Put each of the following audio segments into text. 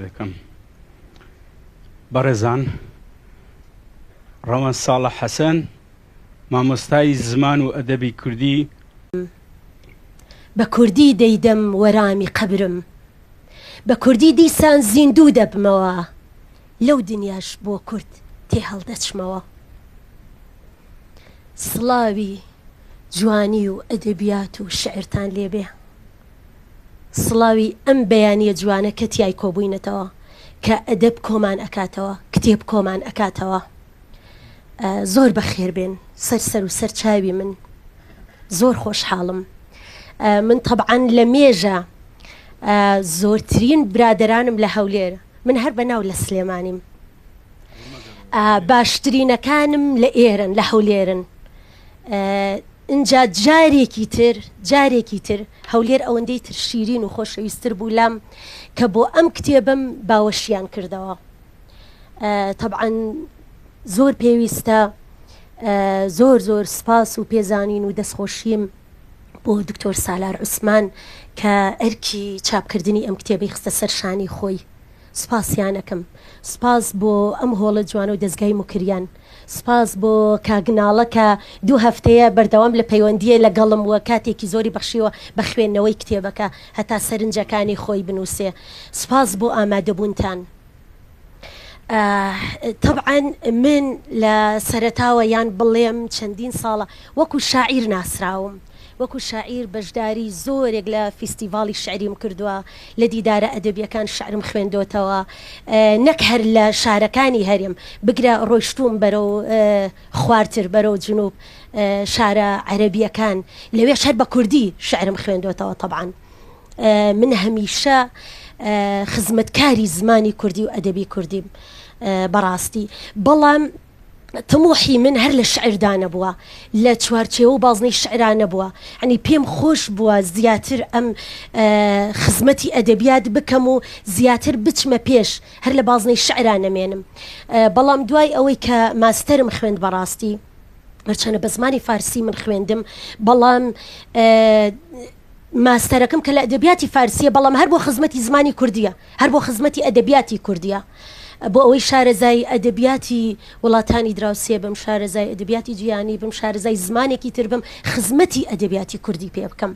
دەکەم بەڕێزان ڕەوەن ساڵح حەسەن مامۆستای زمان و ئەدەبی کوردی بە کوردی دەیدەم وەرامی قەبرم بە کوردی دیسان زیندوو دەبمەوە لەو دنیاش بۆ کورد تێ هەڵدەچمەوە سڵاوی جوانی و ئەدەبیات و شعرتان لێبێ سڵاوی ئەم بەیانیە جوانە کە تیای کۆبووینەتەوە کە ئەدەب کۆمان ئەکاتەوە کتێب کۆمان ئەکاتەوە زۆر بەخێر بێن سەر و سەر چاوی من زۆر خۆشحاڵم من طبعاً لە مێژە زۆرترین برادرانم لە هەولێر من هەر بەناو لە سلێمانیم باشترینەکانم لە ئێرن لە هەولێرن اینجا جارێکی تر هەولێر ئەوەندەی تر شیرین و خۆشەویستتر بوو لام کە بۆ ئەم کتێبم باوەشیان کردەوە طبعاً زۆر پێویستە زۆر سپاس و پێزانین و دەستخۆشیم بۆ دکتۆر سالار عوسمان کە ئەرکی چاپکردنی ئەم کتێبەی خستە سەر شانی خۆی سپاسیانەکەم سپاس بۆ ئەم هۆڵە جوانە و دەستگای مکریان سپاس بۆ کاگناڵە کە 2 هەفتەیە بەردەوام لە پەیوەندیە لەگەڵم وە کاتێکی زۆری بەخشیوە بە خوێندنەوەی کتێبەکە هەتا سەرنجەکانی خۆی بنووسێ سپاس بۆ ئامادەبوونتان طبعاً من لە سەرەتاوە یان بڵێم چەندین ساڵە وەکو شاعیر ناسراوم وەکو شاعیر بەشداری زۆرێک لە فیستیڤاڵی شعریم کردووە لە دیدارە ئەدەبیەکان شعرم خوێندۆتەوە نەک هەر لە شارەکانی هەرێم بگرە ڕۆیشتوم بەرەو خوارتر بەرەو جنوب شارە عەرەبیەکان لەوێش هەر بە کوردی شعرم خوێندۆتەوە طبعاً من هەمیشە خزمەتکاری زمانی کوردی و ئەدەبی کوردیم بەڕاستی بەڵام تموحی من هەر لە شعردا نەبووە لە چوارچێوە و بازنەی شعرا نەبووە ینی پێم خۆش بووە زیاتر ئەم خزمەتی ئەدەبیات بکەم و زیاتر بچمە پێش هەر لە بازنەی شعرا نەمێنم بەڵام دوای ئەوەی کە ماستەرم خوێند بەڕاستی هەرچەنە بە زمانی فارسی من خوێندم بەڵام ماستەرەکەم کە لە ئەدەبیاتی فارسیە بەڵام هەر بۆ خزمەتی زمانی کوردیە هەر بۆ خزمەتی ئەدەبیاتی کوردیە بۆ ئەوەی شارەزای ئەدەبیاتی وڵاتانی دراوسێ بم شارەزای ئەدەبیاتی جیهانی بم شارەزای زمانێکی تر بم خزمەتی ئەدەبیاتی کوردی پێ بکەم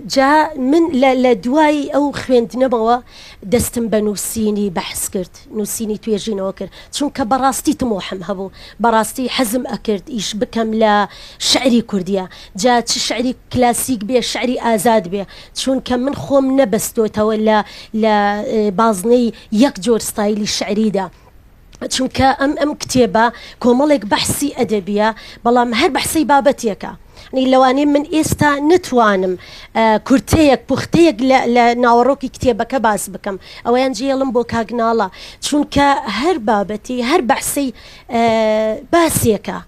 جا من لە دوای ئەو خوێندنەوە دەستم بە نووسینی بەحس کرد نووسینی توێژینەوە کرد چونکە بەڕاستی تمۆحم هەبوو بەڕاستی حەزم ئەکرد ئیش بکەم لە شعری کوردیە جا چ شعری کلاسیک بێ شعری ئازاد بێ چونکە من خۆم نەبەستۆتەوە لە بازنەی یەک جۆر ستایلی شعریدا چونکە ئەم کتێبە کۆمەڵێک بەحسی ئەدەبیە بەڵام هەر بەحسەی بابەتێکە لەوانەیە من ئێستا نتوانم کورتەیەک پوختەیەک لە ناوەڕۆکی کتێبەکە باس بکەم ئەویان جێڵم بۆ کاگناڵە چونکە هەر بابەتی هەر بەحسەی باسیەکە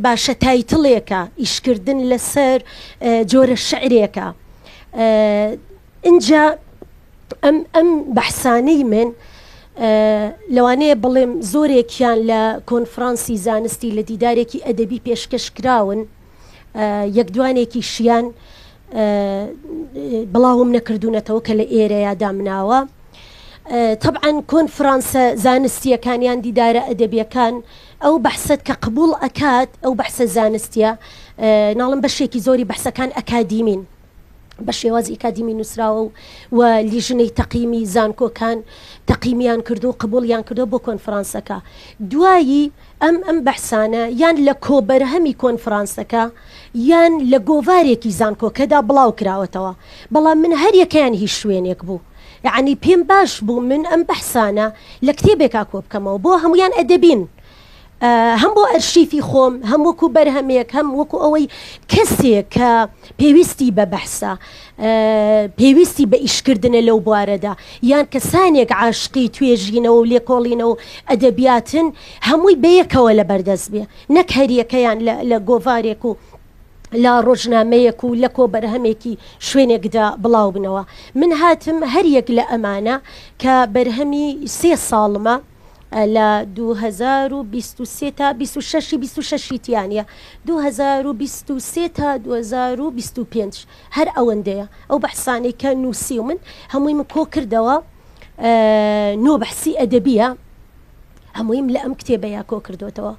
باشە تایتڵێکە ئیشکردن لەسەر جۆرە شعرێکە اینجا ئەم بەحسانەی من لەوانەیە بڵێم زۆرێکیان لە کۆنفرانسی زانستی لە دیدارێکی ئەدەبی پێشکەش کراون یەک دوانێکی شیان بڵاوم نەکردوونەتەوە کە لە ئێرەیە دامناوە طبعاً کۆنفرانسە زانستیەکانیان دیدارە ئەدەبیەکان ئەو بەحسەت کە قبول ئەکات ئەو بەحسە زانستیە ناڵم بەشێکی زۆری بەحسەکان ئەکادیمین بە شێوازی ئەکادیمی نووسراوە و لیژنەی تەقیمی زانکۆکان تەقیمیان کردو و قبولیان کردو بۆ کۆنفرانسەکە دوایی ئەم بەحسانە یان لە کۆبەرهەمی کۆنفرانسەکە یان لە گۆڤارێکی زانکۆکەدا بڵاو کراوەتەوە بەڵام من هەر یەکەیان هیچ شوێنێک بوو یعنی پێم باش بوو من ئەم بەحسانە لە کتێبێکا کۆ بکەمەوە بۆ هەمویان ئەدەبین هەم بۆ ئەرشیفی خۆم هەم وەکو بەرهەمێک هەم وەکو ئەوەی کەسێک کە پێویستی بە بەحسە پێویستی بە ئیشکردنە لەو بوارەدا یان کەسانێک عاشقی توێژینەوە و لێکۆڵینەوە ئەدەبیاتن هەمووی بەیەکەوە لە بەردەست بێ نەک هەریەکەیان لە گۆڤارێک و لە ڕۆژنامەیەک و لە کۆبەرهەمێکی شوێنێکدا بڵاو بنەوە من هاتم هەریەک لە ئەمانە کە بەرهەمی 3 ساڵمە لە 2023 تا 26 تیانە 2023 تا 2025 هەر ئەوەندەیە ئەو بەحسانەی کە نووسی و من هەمووی من کۆ کردەوە نۆ بەحسی ئەدەبیە هەموویم لە ئەم کتێبەیە کۆ کردوتەوە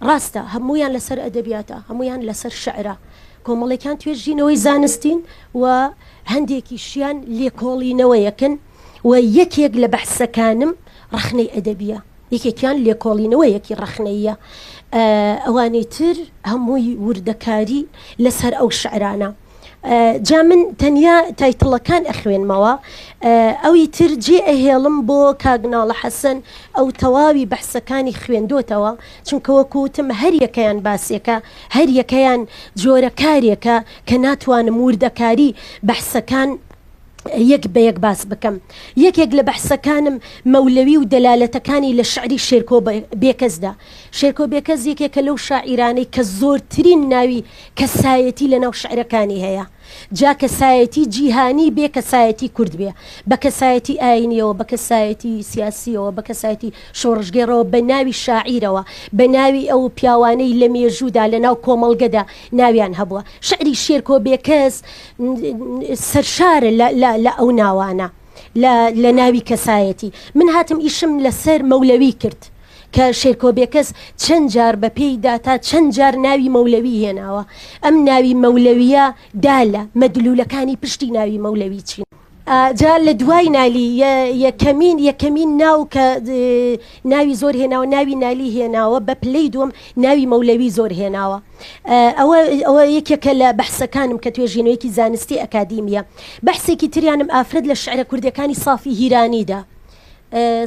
ڕاستە هەمویان لەسەر ئەدەبیاتە هەمویان لەسەر شعرە کۆمەڵێکیان توێژینەوەی زانستین و هەندێکیشیان لێکۆڵینەوەیەکن و یەکێک لە بەحسەکانم ڕەخنەی ئەدەبیە یەکێکیان لێکۆڵینەوەیەکی ڕەخنەیە ئەوانەی تر هەمووی وردەکاری لەسەر ئەو شعرانە جا من تەنیا تایتڵەکان ئەخوێنمەوە ئەوی تر جێ ئەهێڵم بۆ کاگناڵە حەسەن ئەو تەواوی بەحسەکانی خوێندۆتەوە چونکە وەکوتم هەر یەکەیان باسێکە هەر یەکەیان جۆرە کارێکە کە ناتوانم وردەکاری بەحسەکان یەک بە یەک باس بکەم یەکێک لە بەحسەکانم مەولەوی و دەلالەتەکانی لە شعری شێرکۆ بێکەسدا شێرکۆ بێکەس یەکێکە لەو شاعیرانەی کە زۆرترین ناوی کەسایەتی لە ناو شعرەکانی هەیە جا کەسایەتی جیهانی بێ کەسایەتی کورد بێ بە کەسایەتی ئاینیەوە بە کەسایەتی سیاسیەوە بە کەسایەتی شۆڕژگێڕەوە بە ناوی شاعیرەوە بە ناوی ئەو پیاوانەی لە مێژوودا لە ناو کۆمەڵگەدا ناویان هەبووە شعری شێرکۆ بێکەس سەرشارە لە ئەو ناوانە لە ناوی کەسایەتی من هاتم ئیشم لەسەر مەولەوی کرد کە شێرکۆ بێکەس چەند جار بە پێی داتا چەند جار ناوی مەولەوی هێناوە ئەم ناوی مەولەویە دالە مەدلولەکانی پشتی ناوی مەولەوی چین جا لە دوای نالی یەکەمین ناو کە ناوی زۆر هێناوە ناوی نالی هێناوە بە پلەی دووەم ناوی مەولەوی زۆر هێناوە ئەوە یەکێکە لە بەحسەکانم کە توێژینەوەیەکی زانستی ئەکادیمیە بەحسێکی تریانم ئافرەت لە شعرە کوردەکانی سافی هیرانیدا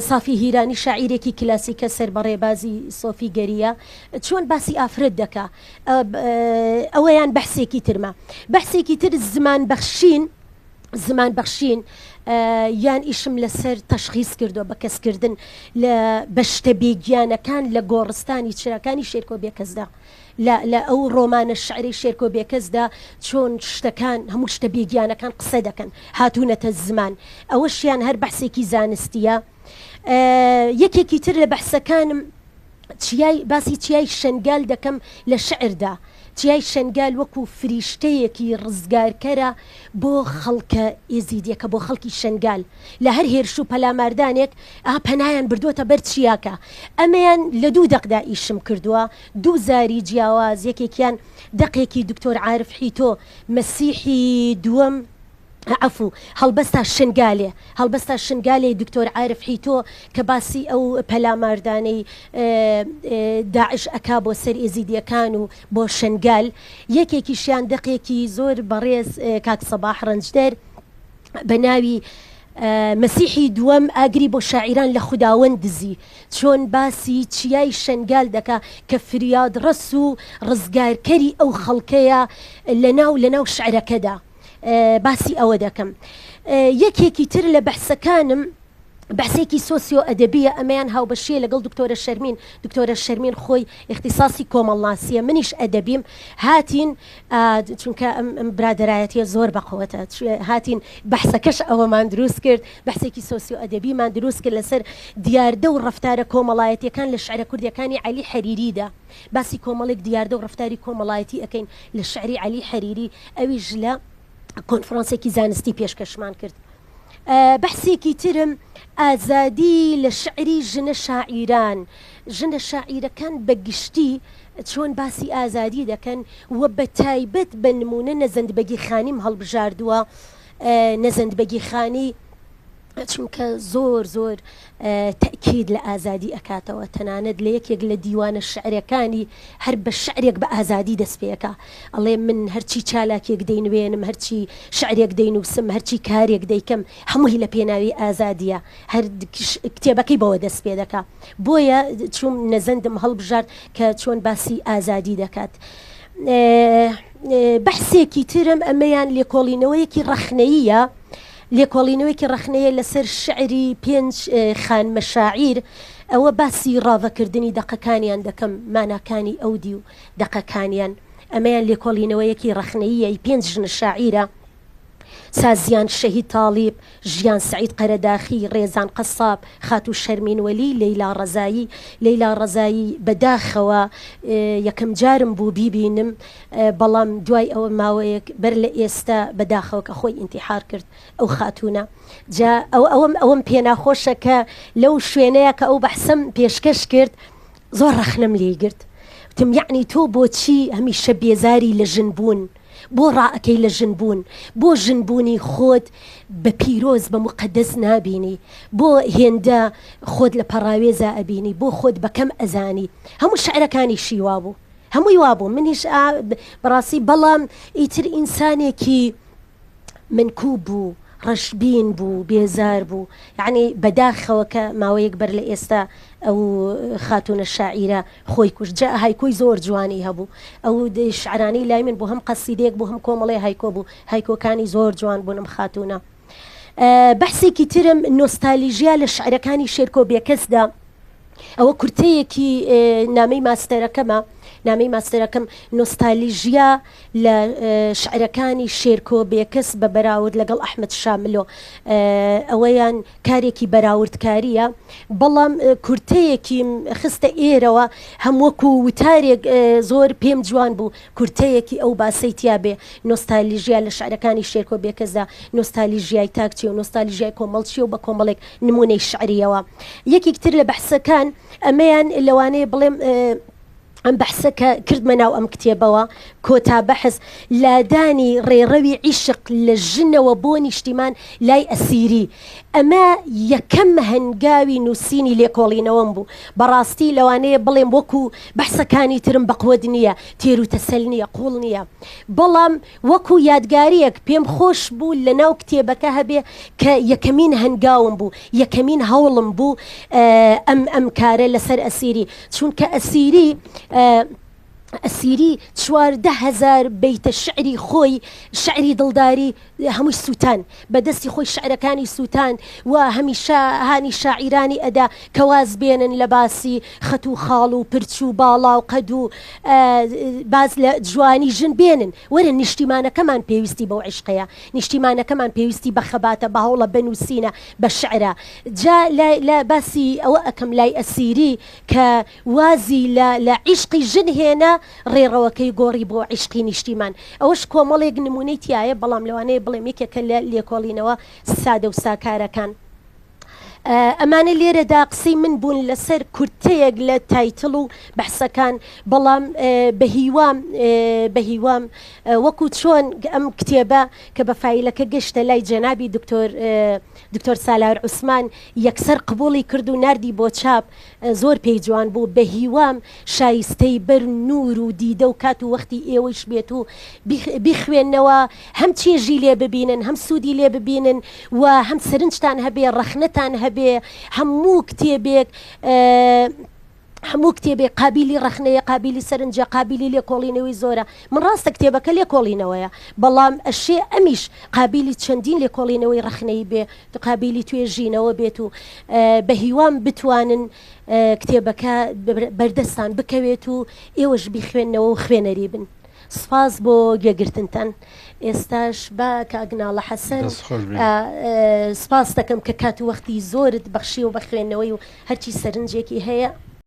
سافی هیرانی شاعیرێکی کلاسیکە سەر بە ڕێبازی سۆفی گەریە چۆن باسی ئافرەت دەکا ئەوەیان بەحسێکی ترمە بەحسێکی تر زمان بەخشین یان ئیشم لەسەر تەشخیص کردو بە کەسکردن بە شتە بێگیانەکان لە گۆڕستانی چراکانی شێرکۆ بێکەسدا لە ئەو ڕۆمانە شعری شێرکۆ بێکەسدا چۆن شتەکان هەموو شتە بێگیانەکان قسە دەکەن هاتوونەتە زمان ئەوەشیان هەر بەحسێکی زانستیە یەکێکی تر لە بەحسەکانم باسی چیای شەنگال دەکەم لە شعردا چیای شەنگال وەکو فریشتەیەکی ڕزگارکەرە بۆ خەڵکە ئێزیدیەکە بۆ خەڵکی شەنگال لە هەر هێرش و پەلاماردانێک پەنایان بردووەتە بەر چیاکە ئەمەیان لە 2 دەقدا ئیشم کردووە 2 زاری جیاواز یەکێکیان دەقێکی دکتۆر عارف حیتۆ مەسیحی دووەم عفو هەڵبەستا شنگالێ دکتۆر عارف حیتۆ کە باسی ئەو پەلاماردانەی داعش ئەکا بۆ سەر ئێزیدیەکان و بۆ شنگال یەکێکیشیان دەقێکی زۆر بەڕێز کاک سەباح ڕەنجدەر بە ناوی مەسیحی دووەم ئاگری بۆ شاعیران لە خوداوەند دزی چۆن باسی چیای شەنگال دەکا کە فریاد ڕەس و ڕزگارکەری ئەو خەڵکەیە لەناو شعرەکەدا باسی ئەوە دەکەم یەکێکی تر لە بەحسەکانم بەحسێکی سۆسیۆ ئەدەبیە ئەمەیان هاوبەشیە لەگەڵ دکتۆرە شەرمین خۆی اختصاسی کۆمەڵناسیە منیش ئەدەبیم هاتین چونکە ئەم برادرایەتیە زۆر بەقوەتە هاتین بەحسەکەش ئەوەمان دروست کرد بەحسێکی سۆسیۆ ئەدەبیمان دروست کرد لەسەر دیاردە و ڕەفتارە کۆمەڵایەتیەکان لە شعرە کوردیەکانی عەلی حەریریدا باسی کۆمەڵێک دیاردە و ڕەفتاری کۆمەڵایەتی ئەەکەین لە شعری عەلی حەریری ئەویش لە کۆنفرانسێکی زانستی پێشکەشمان کرد بەحسێکی ترم ئازادی لە شعری ژنە شاعیرەکان بەگشتی چۆن باسی ئازادی دەکەن و بە تایبەت بە نمونە نەزەندبەگی خانیم هەڵبژاردووە نەزەندبەگی خانی چونکە زۆر تەکید لە ئازادی ئەکاتەوە تەنانەت لە یەکێک لە دیوانە شعرەکانی هەر بە شعرێک بە ئازادی دەستپێکە ئەڵێ من هەرچی چالاکێک دەینوێنم هەرچی شعرێک دەینووسم هەرچی کارێک دەیکەم هەمووی لە پێناوی ئازادیە هەر کتێبەکەی بەوە دەست پێ دەکا بۆیە چوم نەزەندم هەڵبژارد کە چۆن باسی ئازادی دەکات بەحسێکی ترم ئەمەیان لێکۆڵینەوەیەکی ڕەخنەییە لێکۆڵینەوەیکی ڕەخنەیە لەسەر شعری 5 خانمە شاعیر ئەوە باسی ڕاوەکردنی دەقەکانیان دەکەم ماناکانی ئەودی و دەقەکانیان ئەمەیان لێکۆڵینەوەیەکی ڕەخنەییە 5 ژنە شاعیرە سازیان شەهید تاڵیب، ژیان سعید قەرەداخی، ڕێزان قەساب، خاتو شەرمین وەلی، لەیلا ڕەزایی بەداخەوە یەکەم جارم بوو بیبینم، بەڵام دوای ئەوە ماوەیەک بەر لە ئێستا بەداخەوە کە خۆی ئینتیحار کرد ئەو خاتونە. جا ئەوەم پێناخۆشە کە لەو شوێنەیە کە ئەو بەحسم پێشکەش کرد زۆر ڕەخنەم لێ گرت، وتم یعنی تۆ بۆچی هەمیشە بێزاری لە ژنبوون، بۆ ڕائەکەی لە ژنبوون، بۆ ژنبوونی خۆت بە پیرۆز بە مقدس نابینی، بۆ هێندە خۆت لە پەڕاوێزە ئەبینی، بۆ خۆت بەکەم ئەزانی. هەموو شعرەکانی شیوا بوو، هەمووی وابوو، منیش بەڕاستی، بەڵام ئیتر ئینسانێکی منکوب بوو، ڕەشبین بوو، بێزار بوو، یعنی بەداخەوە کە ماوەیەک بەر لە ئێستا ئەو خاتونە شاعیرە خۆی کوشت. جا هایکۆی زۆر جوانی هەبوو، ئەو شعرانەی لای من بۆ هەم قەسیدەیەک بوو هەم کۆمەڵێ هایکۆ بوو، هایکۆکانی زۆر جوان بوونم خاتونە. بەحسێکی ترم نۆستالژیا لە شعرەکانی شێرکۆ بێکەسدا، ئەوە کورتەیەکی نامەی ماستەرەکەمە، نامەی ماستەرەکەم نۆستالژیا لە شعرەکانی شێرکۆ بێکەس بە بەراورد لەگەڵ ئەحمەد شاملۆ، ئەوەیان کارێکی بەراوردکاریە، بەڵام کورتەیەکی خستە ئێرەوە هەم وەکو وتارێک زۆر پێم جوان بوو، کورتەیەکی ئەو باسەی تیا بێ نۆستالژیا لە شعرەکانی شێرکۆ بێکەسدا، نۆستالژیای تاکچی و نۆستالژیای کۆمەڵچی و بە کۆمەڵێک نمونەی شعریەوە. یەکێکتر لە بەحسەکان ئەمەیان لەوانەیە بڵێم ئەم بەحسەکە کردمە ناو ئەم کتێبەوە، کۆتا بەحس لادانی ڕێڕەوی عیشق لە ژنەوە بۆ نیشتیمان لای ئەسیری، ئەمە یەکەم هەنگاوی نووسینی لێکۆڵینەوەم بوو. بەڕاستی لەوانەیە بڵێم وەکو بەحسەکانی ترم بەقوەد نییە، تێر و تەسەل نییە، قوڵ نییە، بەڵام وەکو یادگاریەک پێم خۆش بوو لە ناو کتێبەکە هەبێ کە یەکەمین هەنگاوم بوو، یەکەمین هەوڵم بوو ئەم کارە لەسەر ئەسیری، چونکە ئەسیری 14,000 بەیتە شعری خۆی، شعری دڵداری هەمووی سووتان، بەدەستی خۆی شعرەکانی سووتان و هەمیشە هانی شاعیرانی ئەدا کەواز بێنن لە باسی خەت و خاڵ و پرچ و باڵا و قەد و باز لە جوانی ژن بێنن. وەرە نیشتیمانەکەمان پێویستی بەو عیشقەیە، نیشتیمانەکەمان پێویستی بە خەباتە، بە هەوڵە بنووسینە، بە شعرە. جا لە باسی ئەوە ئەەکەم لای ئەسیری کە وازی لە عیشقی ژن هێنا، ڕێڕەوەکەی گۆڕی بۆ عیشقی نیشتیمان. ئەوەش کۆمەڵێک نمونەی تایە، بەڵام لەوانەیە بڵێم یەکێکە لە لێکۆڵینەوە سادە و ساکارەکان. ئەمانە لێرەدا قسەی من بوون لەسەر کورتەیەک لە تایتڵ و بەحسەکان، بەڵام بە هیوام وەکو چۆن ئەم کتێبە کە بە فایلەکە گەشتە لای جەنابی دکتۆر سالار عوسمان یەکسەر قبوڵی کرد و نردی بۆ چاپ، زۆر پێی جوان بوو. بە هیوام شایستەی بەر نور و دیدە و کات و وەختی ئێوەش بێت و بیخوێنەوە، هەم چێژی لێ ببینن، هەم سوودی لێ ببینن و هەم سەرنجتان هەبێ، ڕەخنەتان هەبێ. هەموو کتێبێک قابلی ڕەخنەیە، قابلی سەرنجە، قابلی لێکۆڵینەوەی زۆرە. من ڕاستە کتێبەکە لێکۆڵینەوەیە، بەڵام ئەشێ ئەمیش قابلی چەندین لێکۆڵینەوەی ڕەخنەی بێ، قابلی توێژینەوە بێت و بە هیوام بتوانن کتێبەکە بەردەستان بکەوێت و ئێوەش بیخوێنەوە و خوێنەری بن. سپاس بۆ گوێگرتنتان. ئێستاش بە کاگناڵە حەسەن سپاس دەکەم کە کات و وەختی زۆرت بەخشی و بە خوێندنەوەی و هەرچی سەرنجێکی هەیە